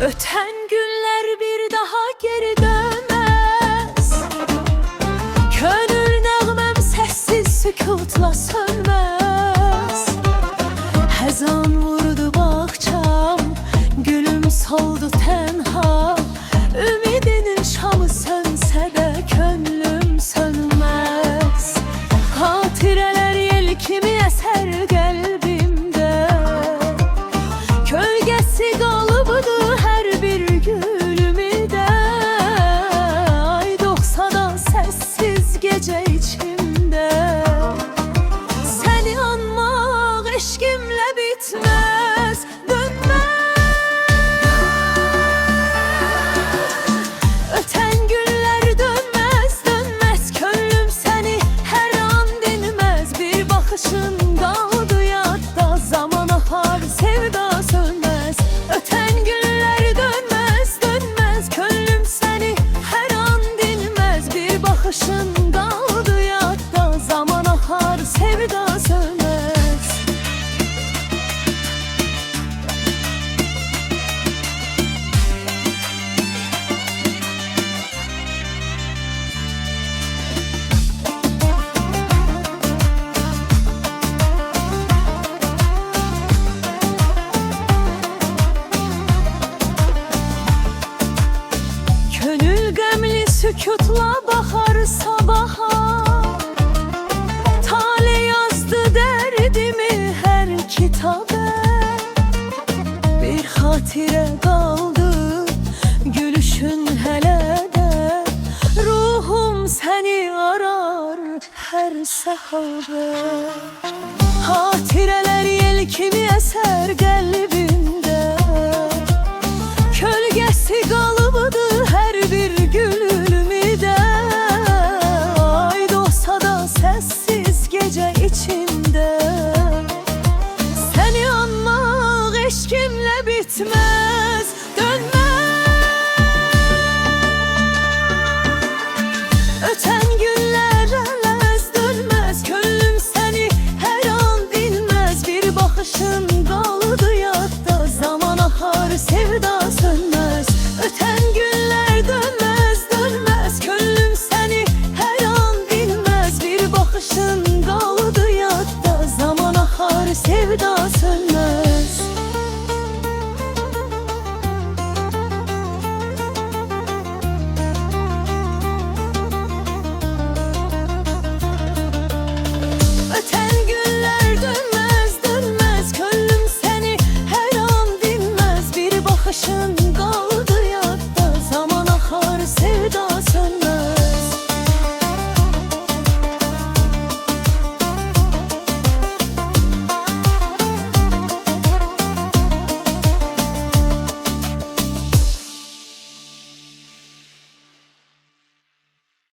Öten günler bir daha geri dönmez. Könül nəğməm sessiz sükutla sönmez. Həzan vurdu bağçam, gülüm soldu tenha. Ümidinin şamı sönsə də könlüm sönmez. Hatirələr yel kimi əsər qəlbimdə, kölgəsi qalıbıdır hər bir gülümdə. Ay doğsa da səssiz gecə içimdə, səni anmaq eşqimlə bitməz, dönməz. Ötən günlər dönməz, dönməz, könlüm səni hər an dinməz. Bir baxışın qaldı yadda, zaman axar, sevda sönməz. Ötən günlər dönməz, dönməz, könlüm səni hər an dinməz. Bir baxışın qaldı yadda, zaman axar, sevda sönməz. Könül qəmli sükutla baxar sabaha. Tale yazdı dərdimi hər kitaba. Bir xatirə qaldı gülüşün hələ də. Ruhum səni arar hər səhabə. Hatirələr yel kimi əsər qəlbimdə, kölgəsi qalıbıdır hər bir gülümdə. Ay doğsa da səssiz gecə içimdə, səni anmaq eşqimlə bitməz, dönməz. Ötən günlər ələz dönməz, könlüm səni hər an dinməz. Bir baxışın qaldı yadda, zaman axar, sevda sönməz. Ötən günlər dönməz, dönməz, könlüm səni hər an dinməz. Bir baxışın qaldı yadda, zaman axar, sevda